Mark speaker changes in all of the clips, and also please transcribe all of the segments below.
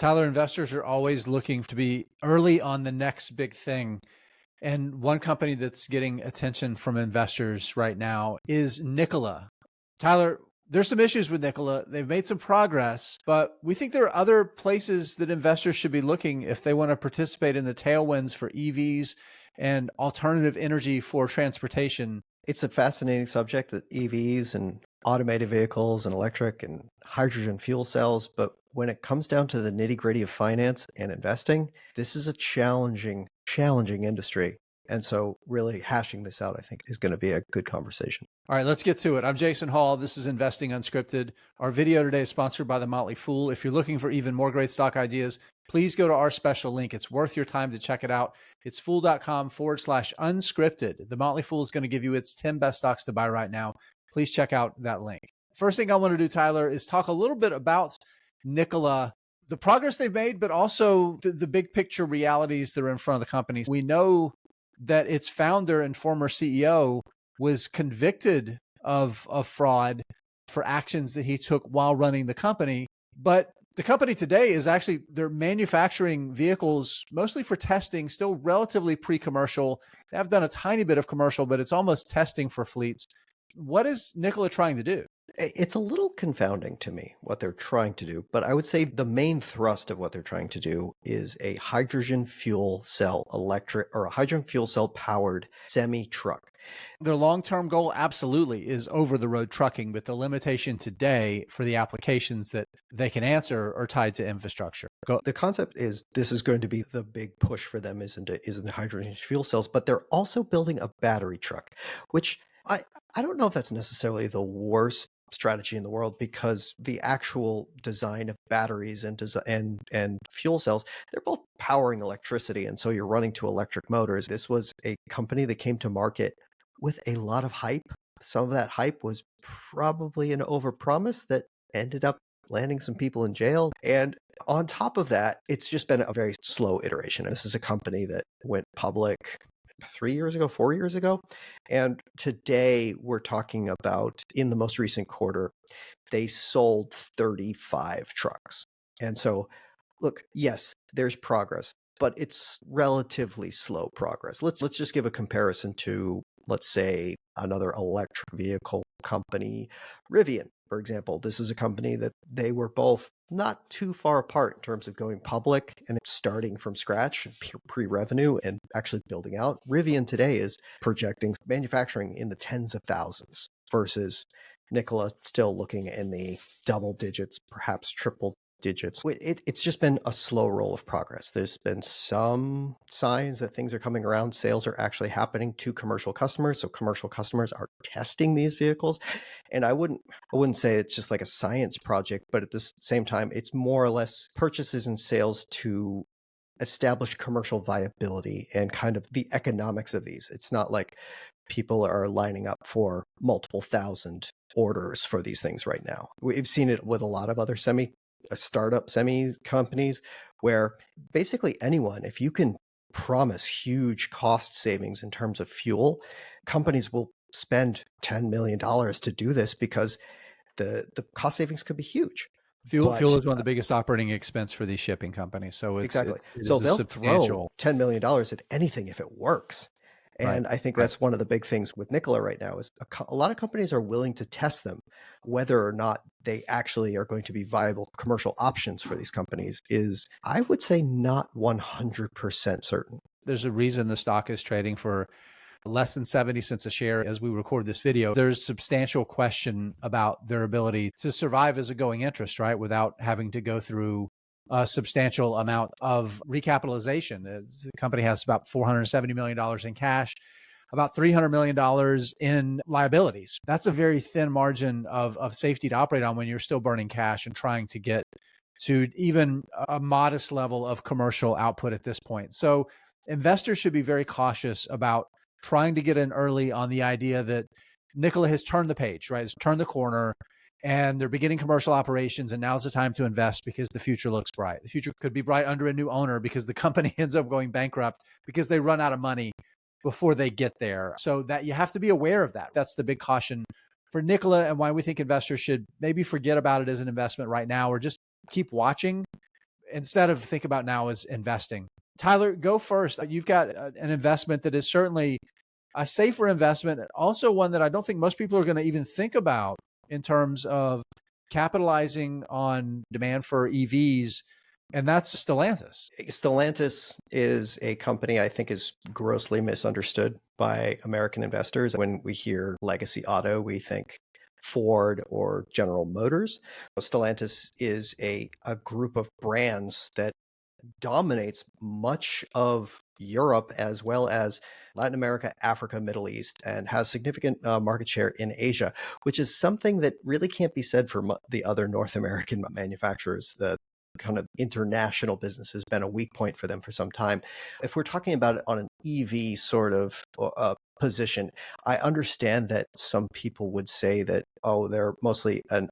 Speaker 1: Tyler, investors are always looking to be early on the next big thing. And one company that's getting attention from investors right now is Nikola. Tyler, there's some issues with Nikola. They've made some progress, but we think there are other places that investors should be looking if they want to participate in the tailwinds for EVs and alternative energy for transportation.
Speaker 2: It's a fascinating subject, that EVs and automated vehicles and electric and hydrogen fuel cells. But when it comes down to the nitty-gritty of finance and investing, this is a challenging industry. And so really hashing this out, I think, is going to be a good conversation.
Speaker 1: All right, let's get to it. I'm Jason Hall. This is Investing Unscripted. Our video today is sponsored by The Motley Fool. If you're looking for even more great stock ideas, please go to our special link. It's worth your time to check it out. It's fool.com/unscripted. The Motley Fool is going to give you its 10 best stocks to buy right now. Please check out that link. First thing I want to do, Tyler, is talk a little bit about Nikola, the progress they've made, but also the big picture realities that are in front of the company. We know that its founder and former CEO was convicted of fraud for actions that he took while running the company. But the company today is actually, they're manufacturing vehicles mostly for testing, still relatively pre-commercial. They have done a tiny bit of commercial, but it's almost testing for fleets. What is Nikola trying to do?
Speaker 2: It's a little confounding to me what they're trying to do, but I would say the main thrust of what they're trying to do is a hydrogen fuel cell electric, or a hydrogen fuel cell powered semi truck.
Speaker 1: Their long-term goal absolutely is over-the-road trucking, but the limitation today for the applications that they can answer are tied to infrastructure.
Speaker 2: The concept is this is going to be the big push for them is into hydrogen fuel cells, but they're also building a battery truck, which I don't know if that's necessarily the worst strategy in the world, because the actual design of batteries and fuel cells, they're both powering electricity, and so you're running to electric motors. This was a company that came to market with a lot of hype. Some of that hype was probably an overpromise that ended up landing some people in jail. And on top of that, it's just been a very slow iteration. This is a company that went public 3 years ago, 4 years ago. And today we're talking about, in the most recent quarter, they sold 35 trucks. And so, look, yes, there's progress, but it's relatively slow progress. Let's just give a comparison to, let's say, another electric vehicle company, Rivian, for example. This is a company that they were both not too far apart in terms of going public and starting from scratch, pre-revenue, and actually building out. Rivian today is projecting manufacturing in the tens of thousands versus Nikola still looking in the double digits, perhaps triple digits. It's just been a slow roll of progress. There's been some signs that things are coming around. Sales are actually happening to commercial customers. So commercial customers are testing these vehicles. And I wouldn't say it's just like a science project, but at the same time, it's more or less purchases and sales to establish commercial viability and kind of the economics of these. It's not like people are lining up for multiple thousand orders for these things right now. We've seen it with a lot of other startup semi companies, where basically anyone, if you can promise huge cost savings in terms of fuel, companies will spend $10 million to do this because the cost savings could be huge.
Speaker 1: Fuel is one of the biggest operating expense for these shipping companies. So
Speaker 2: exactly. So they'll throw $10 million at anything if it works. And I think that's one of the big things with Nikola right now is a lot of companies are willing to test them. Whether or not they actually are going to be viable commercial options for these companies is, I would say, not 100% certain.
Speaker 1: There's a reason the stock is trading for less than 70 cents a share as we record this video. There's substantial question about their ability to survive as a going interest, right? Without having to go through a substantial amount of recapitalization. The company has about $470 million in cash, about $300 million in liabilities. That's a very thin margin of safety to operate on when you're still burning cash and trying to get to even a modest level of commercial output at this point. So investors should be very cautious about trying to get in early on the idea that Nikola has turned the page, right? It's turned the corner and they're beginning commercial operations, and now's the time to invest because the future looks bright. The future could be bright under a new owner because the company ends up going bankrupt because they run out of money before they get there. So that you have to be aware of that. That's the big caution for Nikola, and why we think investors should maybe forget about it as an investment right now, or just keep watching instead of think about now as investing. Tyler, go first. You've got an investment that is certainly a safer investment, also one that I don't think most people are going to even think about in terms of capitalizing on demand for EVs, and that's Stellantis.
Speaker 2: Stellantis is a company I think is grossly misunderstood by American investors. When we hear legacy auto, we think Ford or General Motors. Stellantis is a group of brands that dominates much of Europe as well as Latin America, Africa, Middle East, and has significant market share in Asia, which is something that really can't be said for the other North American manufacturers. The kind of international business has been a weak point for them for some time. If we're talking about it on an EV sort of position, I understand that some people would say that, oh, they're mostly an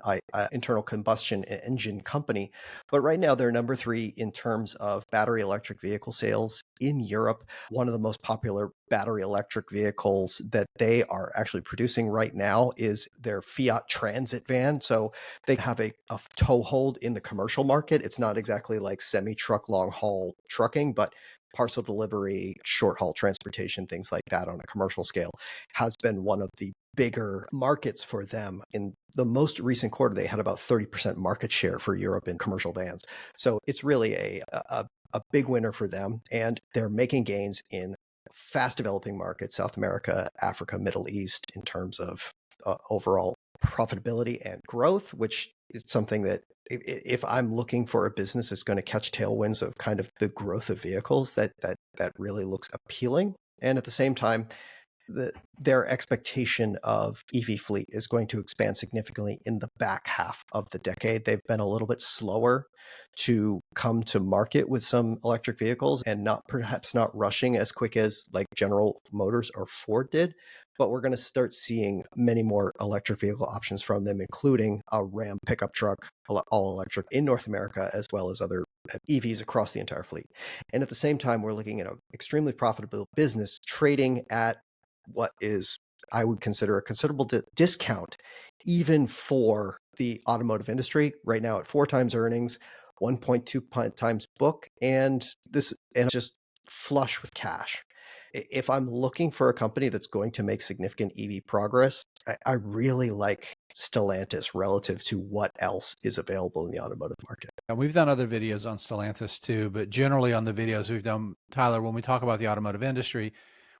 Speaker 2: internal combustion engine company. But right now, they're number 3 in terms of battery electric vehicle sales in Europe. One of the most popular battery electric vehicles that they are actually producing right now is their Fiat Transit van. So they have a toehold in the commercial market. It's not exactly like semi-truck, long-haul trucking, but parcel delivery, short-haul transportation, things like that on a commercial scale has been one of the bigger markets for them. In the most recent quarter, they had about 30% market share for Europe in commercial vans. So it's really a big winner for them. And they're making gains in fast developing markets, South America, Africa, Middle East, in terms of overall profitability and growth, which is something that if I'm looking for a business that's going to catch tailwinds of kind of the growth of vehicles, that really looks appealing. And at the same time, their expectation of EV fleet is going to expand significantly in the back half of the decade. They've been a little bit slower to come to market with some electric vehicles and perhaps not rushing as quick as like General Motors or Ford did. But we're going to start seeing many more electric vehicle options from them, including a Ram pickup truck, all electric in North America, as well as other EVs across the entire fleet. And at the same time, we're looking at an extremely profitable business trading at what is, I would consider, a considerable discount, even for the automotive industry. Right now at 4 times earnings, 1.2 times book, and just flush with cash. If I'm looking for a company that's going to make significant EV progress, I really like Stellantis relative to what else is available in the automotive market.
Speaker 1: And we've done other videos on Stellantis too, but generally on the videos we've done, Tyler, when we talk about the automotive industry,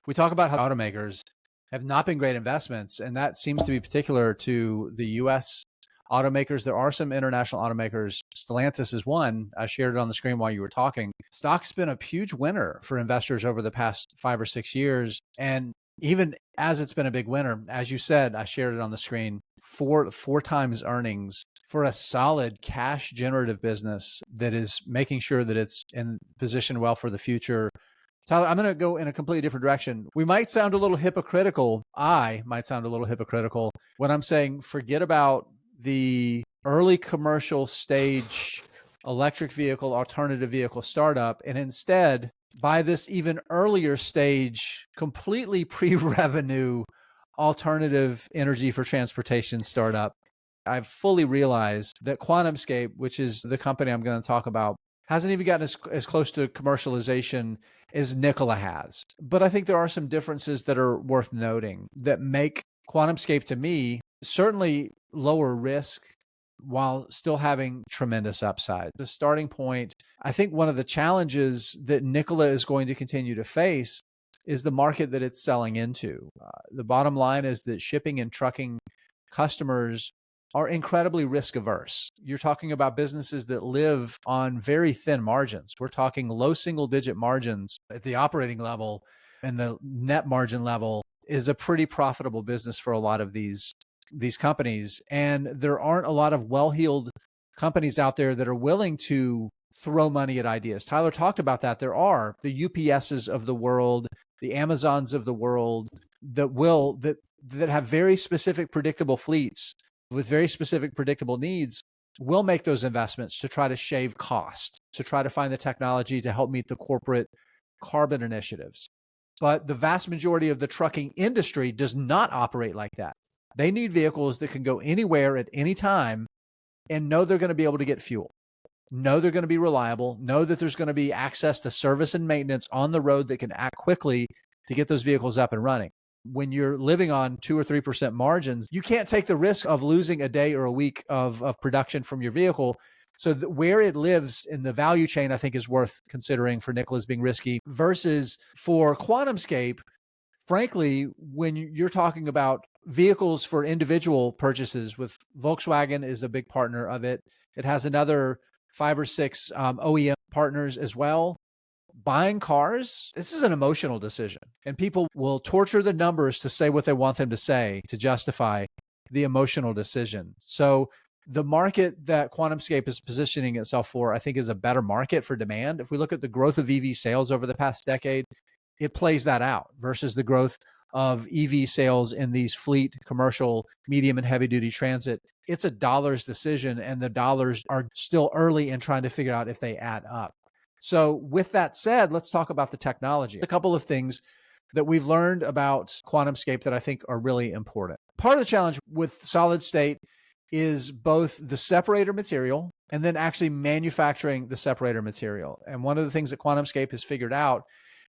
Speaker 1: we talk about how automakers have not been great investments. And that seems to be particular to the US automakers. There are some international automakers. Stellantis is one. I shared it on the screen while you were talking. Stock's been a huge winner for investors over the past 5 or 6 years. And even as it's been a big winner, as you said, I shared it on the screen, four times earnings for a solid cash generative business that is making sure that it's in position well for the future. Tyler, I'm going to go in a completely different direction. We might sound a little hypocritical. I might sound a little hypocritical when I'm saying forget about the early commercial stage electric vehicle, alternative vehicle startup, and instead buy this even earlier stage, completely pre-revenue alternative energy for transportation startup. I've fully realized that QuantumScape, which is the company I'm going to talk about, hasn't even gotten as close to commercialization as Nikola has. But I think there are some differences that are worth noting that make QuantumScape, to me, certainly lower risk while still having tremendous upside. The starting point, I think one of the challenges that Nikola is going to continue to face is the market that it's selling into. The bottom line is that shipping and trucking customers are incredibly risk averse. You're talking about businesses that live on very thin margins. We're talking low single digit margins at the operating level, and the net margin level is a pretty profitable business for a lot of these companies. And there aren't a lot of well-heeled companies out there that are willing to throw money at ideas. Tyler talked about that. There are the UPSs of the world, the Amazons of the world that have very specific predictable fleets with very specific predictable needs, will make those investments to try to shave cost, to try to find the technology to help meet the corporate carbon initiatives. But the vast majority of the trucking industry does not operate like that. They need vehicles that can go anywhere at any time and know they're going to be able to get fuel. know they're going to be reliable, know that there's going to be access to service and maintenance on the road that can act quickly to get those vehicles up and running. When you're living on 2 or 3% margins, you can't take the risk of losing a day or a week of production from your vehicle. So where it lives in the value chain, I think, is worth considering for Nikola's being risky versus for QuantumScape. Frankly, when you're talking about vehicles for individual purchases, with Volkswagen is a big partner of it. It has another 5 or 6 OEM partners as well. Buying cars, this is an emotional decision, and people will torture the numbers to say what they want them to say to justify the emotional decision. So the market that QuantumScape is positioning itself for, I think, is a better market for demand. If we look at the growth of EV sales over the past decade, it plays that out versus the growth of EV sales in these fleet, commercial, medium, and heavy duty transit. It's a dollars decision, and the dollars are still early in trying to figure out if they add up. So with that said, let's talk about the technology. A couple of things that we've learned about QuantumScape that I think are really important. Part of the challenge with solid state is both the separator material and then actually manufacturing the separator material. And one of the things that QuantumScape has figured out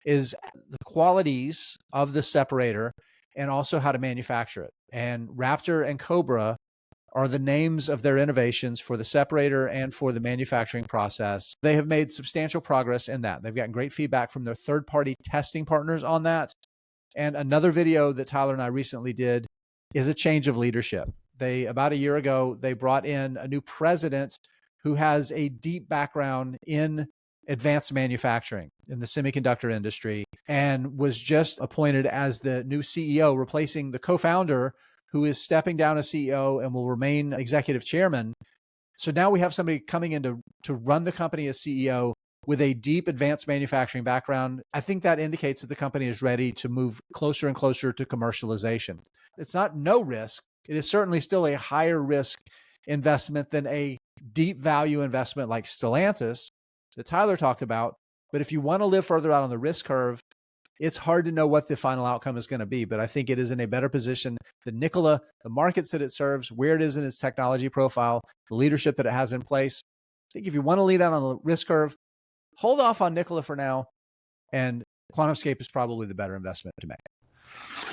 Speaker 1: is the qualities of the separator and also how to manufacture it. And Raptor and Cobra are the names of their innovations for the separator and for the manufacturing process. They have made substantial progress in that. They've gotten great feedback from their third-party testing partners on that. And another video that Tyler and I recently did is a change of leadership. About a year ago, they brought in a new president who has a deep background in advanced manufacturing in the semiconductor industry and was just appointed as the new CEO, replacing the co-founder who is stepping down as CEO and will remain executive chairman. So now we have somebody coming in to run the company as CEO with a deep advanced manufacturing background. I think that indicates that the company is ready to move closer and closer to commercialization. It's not no risk. It is certainly still a higher risk investment than a deep value investment like Stellantis that Tyler talked about. But if you want to live further out on the risk curve, it's hard to know what the final outcome is going to be. But I think it is in a better position than Nikola, the markets that it serves, where it is in its technology profile, the leadership that it has in place. I think if you want to lead out on the risk curve, hold off on Nikola for now, and QuantumScape is probably the better investment to make.